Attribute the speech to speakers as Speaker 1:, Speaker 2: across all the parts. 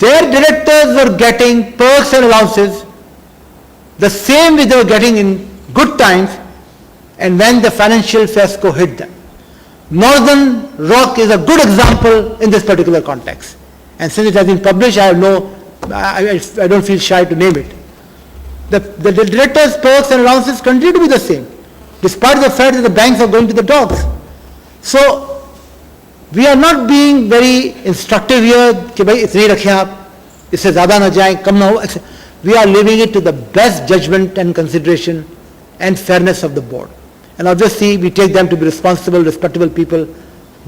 Speaker 1: their directors were getting perks and allowances the same way they were getting in good times and when the financial fiasco hit them. Northern Rock is a good example in this particular context. And since it has been published, I don't feel shy to name it. The directors' perks and allowances continue to be the same, despite the fact that the banks are going to the dogs. So, we are not being very instructive here, कि भाई इतने रखें आप, इससे ज़्यादा ना जाएं, कम ना हो. We are leaving it to the best judgment and consideration and fairness of the board. And obviously, we take them to be responsible, respectable people.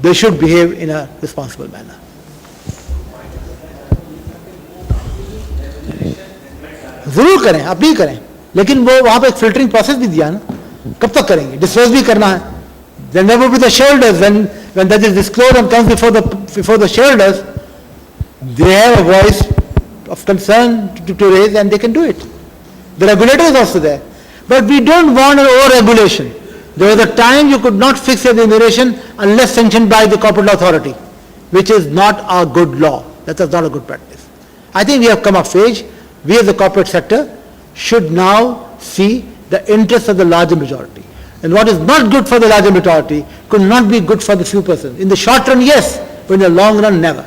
Speaker 1: They should behave in a responsible manner. जरूर करें, आप भी करें, लेकिन वो वहाँ पे एक filtering process भी दिया ना, कब तक करेंगे? Disclose भी करना है. Then there will be the shareholders. When that is disclosed and comes before the shareholders, they have a voice of concern to raise, and they can do it. The regulator is also there, but we don't want an over-regulation. There was a time you could not fix your remuneration unless sanctioned by the corporate authority, which is not a good law. That is not a good practice. I think we have come of age. We as the corporate sector should now see the interests of the larger majority. And what is not good for the larger majority could not be good for the few persons. In the short run, yes, but in the long run, never.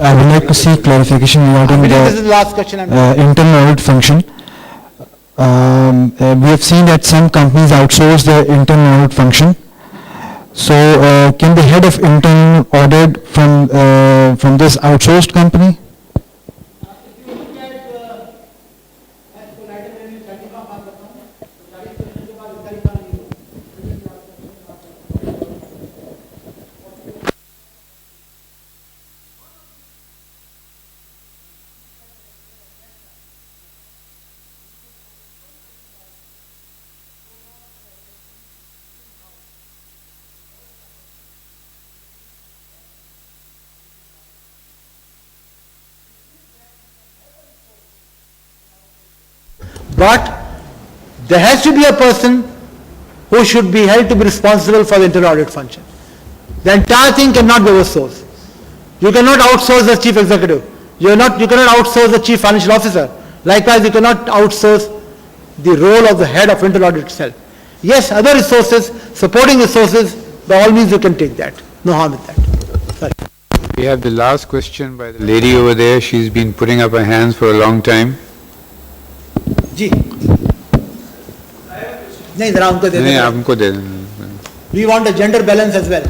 Speaker 2: I would like to see clarification regarding
Speaker 1: this is the last question
Speaker 2: internal audit function. We have seen that some companies outsource their internal audit function. So, can the head of internal audit from this outsourced company?
Speaker 1: But there has to be a person who should be held to be responsible for the internal audit function. The entire thing cannot be outsourced. You cannot outsource the chief executive. You cannot outsource the chief financial officer. Likewise, you cannot outsource the role of the head of internal audit itself. Yes, other resources, supporting resources, by all means you can take that. No harm with that. Sorry.
Speaker 3: We have the last question by the lady over there. She's been putting up her hands for a long time.
Speaker 1: जी नहीं जरा हमको दे
Speaker 3: नहीं हमको दे
Speaker 1: We want a gender balance as well.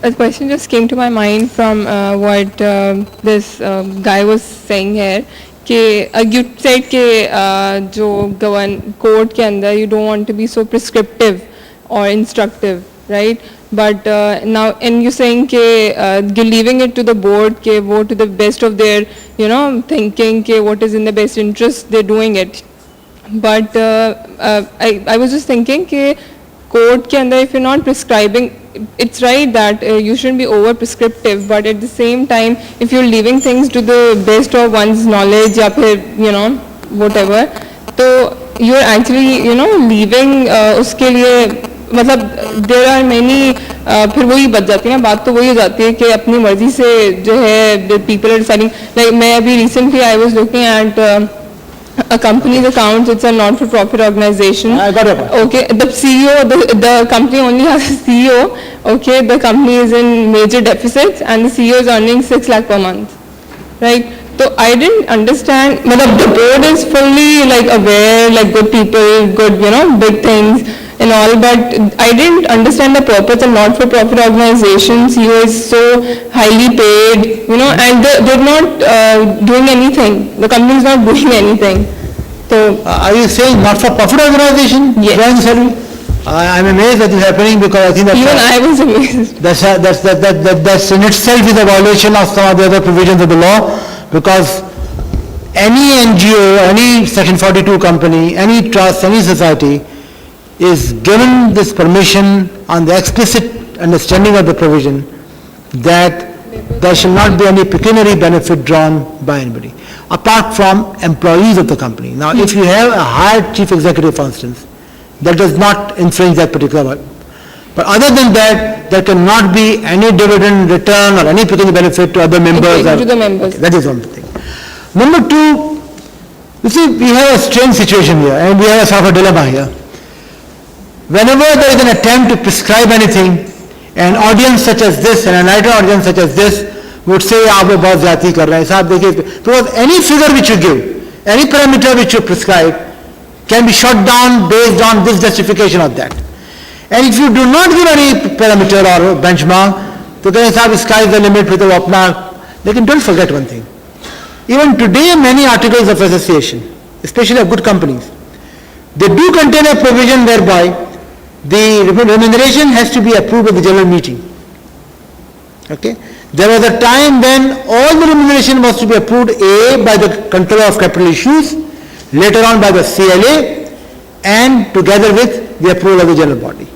Speaker 4: A question just came to my mind from what this guy was saying here. कि you said कि जो court के अंदर you don't want to be so prescriptive or instructive, right? But now, and you're saying कि leaving it to the board, कि वो to the best of their, thinking, कि what is in the best interest, they're doing it. But I was just thinking कि court के अंदर, if you're not prescribing, it's right that you shouldn't be over prescriptive, but at the same time, if you're leaving things to the best of one's knowledge, या फिर, whatever, so you're actually, leaving उसके लिए मतलब there are many फिर वही बच जाती है ना बात तो वही हो जाती है कि अपनी मर्जी से जो है people are deciding like मैं अभी recently I was looking at a company's accounts. It's a not-for-profit organization.
Speaker 1: I got it.
Speaker 4: Okay, the CEO, the company only has a CEO. Okay, the company is in major deficits and the CEO is earning 6 lakh per month, right? So I didn't understand. But the board is fully like aware, like good people, good big things and all. But I didn't understand the purpose of not-for-profit organization. CEO is so highly paid, and they're not doing anything. The company is not doing anything. So
Speaker 1: are you saying not-for-profit organization?
Speaker 4: Yes.
Speaker 1: I'm amazed that is happening because I think that
Speaker 4: even I was amazed.
Speaker 1: That's in itself is a violation of some of the other provisions of the law, because any NGO, any Section 42 company, any trust, any society is given this permission on the explicit understanding of the provision that there shall not be any pecuniary benefit drawn by anybody, apart from employees of the company. Now, if you have a hired chief executive, for instance, that does not infringe that particular one. But other than that, there cannot be any dividend return or any pecuniary benefit to other members.
Speaker 4: To the members.
Speaker 1: Okay, that is one thing. Number two, you see, we have a strange situation here, and we have a sort of a dilemma here. Whenever there is an attempt to prescribe anything, an audience such as this, an enlightened audience such as this, would say, आप लोग बहुत ज़्यादती कर रहे हैं, साहब देखिए, because any figure which you give, any parameter which you prescribe, can be shot down based on this justification of that. And if you do not give any parameter or benchmark, तो कहें साहब sky is the limit, फिर तो वो अपना, लेकिन don't forget one thing. Even today, many articles of association, especially of good companies, they do contain a provision whereby the remuneration has to be approved at the general meeting. Okay? There was a time when all the remuneration was to be approved, A, by the controller of capital issues, later on by the CLA, and together with the approval of the general body.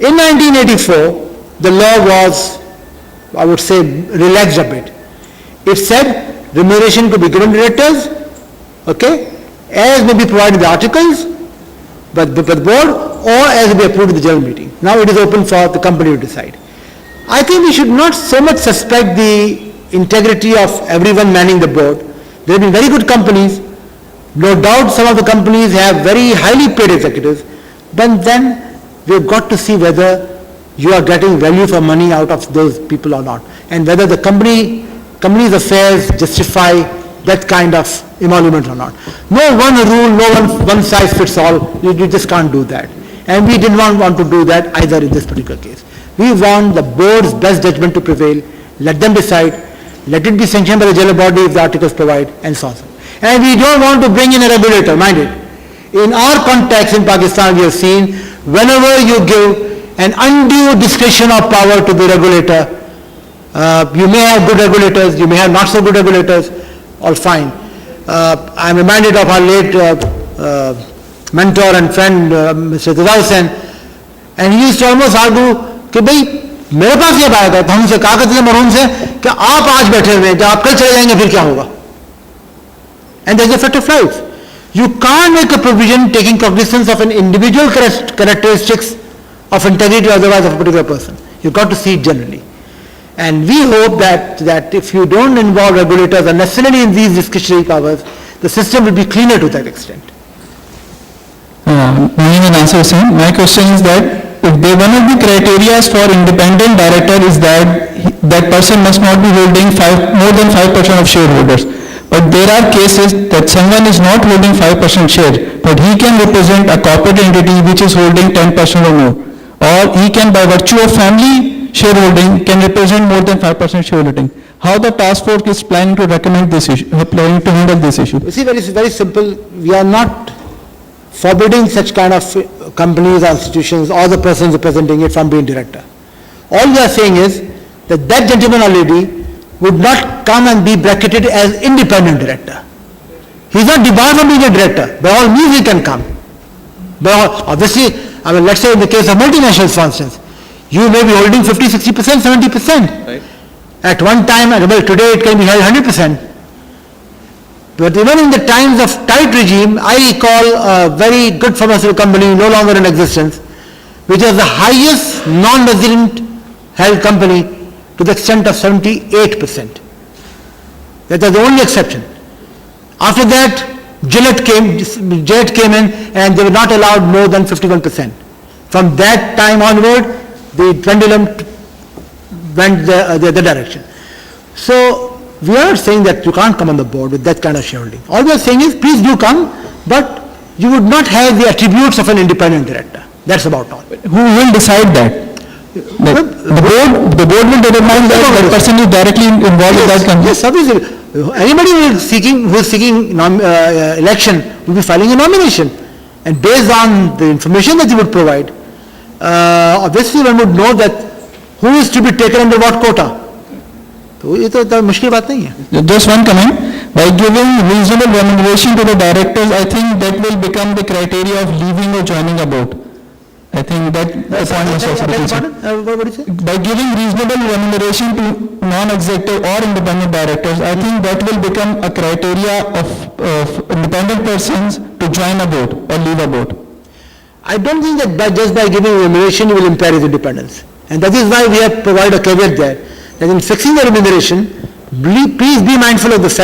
Speaker 1: In 1984, the law was, I would say, relaxed a bit. It said remuneration could be given to directors, okay, as may be provided in the articles, but by the board, or as may be approved in the general meeting. Now it is open for the company to decide. I think we should not so much suspect the integrity of everyone manning the board. There have been very good companies. No doubt some of the companies have very highly paid executives, but then we've got to see whether you are getting value for money out of those people or not, and whether the company's affairs justify that kind of emolument or not. No one rule, no one size fits all. You just can't do that. And we did not want to do that either in this particular case. We want the board's best judgment to prevail. Let them decide. Let it be sanctioned by the general body if the articles provide, and so on. And we don't want to bring in a regulator, mind it. In our context in Pakistan, we have seen whenever you give an undue discretion of power to the regulator, you may have good regulators, you may have not so good regulators, all fine. I'm reminded of our late mentor and friend, Mr. Tazal Hussain, and he used to almost argue कि भाई मेरे पास ये बात है, तो हमसे कहा करते थे मरहूम से कि आप आज बैठे हुए हैं, जब आप कल चले जाएंगे फिर क्या होगा? And there's a fact of life. You can't make a provision taking cognizance of an individual characteristics of integrity or otherwise of a particular person. You've got to see it generally. And we hope that if you don't involve regulators unnecessarily in these discretionary powers, the system will be cleaner to that extent.
Speaker 2: My question is that if one of the criteria for independent director is that person must not be holding more than 5% of shareholders. But there are cases that someone is not holding 5% share, but he can represent a corporate entity which is holding 10% or more. Or he can, by virtue of family shareholding, can represent more than 5% shareholding. How the task force is planning to recommend this issue, planning to handle this issue?
Speaker 1: You see, very, very simple. We are not forbidding such kind of companies or institutions or the persons representing it from being director. All we are saying is that that gentleman or lady would not come and be bracketed as independent director. He is not debarred from being a director. By all means he can come. Obviously, I mean, let's say in the case of multinationals, for instance, you may be holding 50, 60%, 70%. Right. At one time, well, today it can be held 100%. But even in the times of tight regime, I recall a very good pharmaceutical company no longer in existence, which was the highest non-resident held company to the extent of 78%. That was the only exception. After that, Gillette came in and they were not allowed more than 51%. From that time onward, the pendulum went the other direction. So, we are saying that you can't come on the board with that kind of shareholding. All we are saying is, please do come, but you would not have the attributes of an independent director. That's about all.
Speaker 2: Who will decide that? The board will determine that the person is directly involved in that company.
Speaker 1: Yes, obviously. Anybody who is seeking election will be filing a nomination, and based on the information that you would provide, obviously one would know that who is to be taken under what quota. तो ये तो मुश्किल बात नहीं है.
Speaker 2: Just one comment. By giving reasonable remuneration to the directors, I think that will become the criteria of leaving or joining a board. I think that the point was also
Speaker 1: Beg your
Speaker 2: taken.
Speaker 1: pardon? What did you say?
Speaker 2: By giving reasonable remuneration to non-executive or independent directors, I think that will become a criteria of independent persons to join a board or leave a board.
Speaker 1: I don't think that just by giving remuneration you will impair his independence. And that is why we have provided a caveat there, that in fixing the remuneration, please be mindful of the fact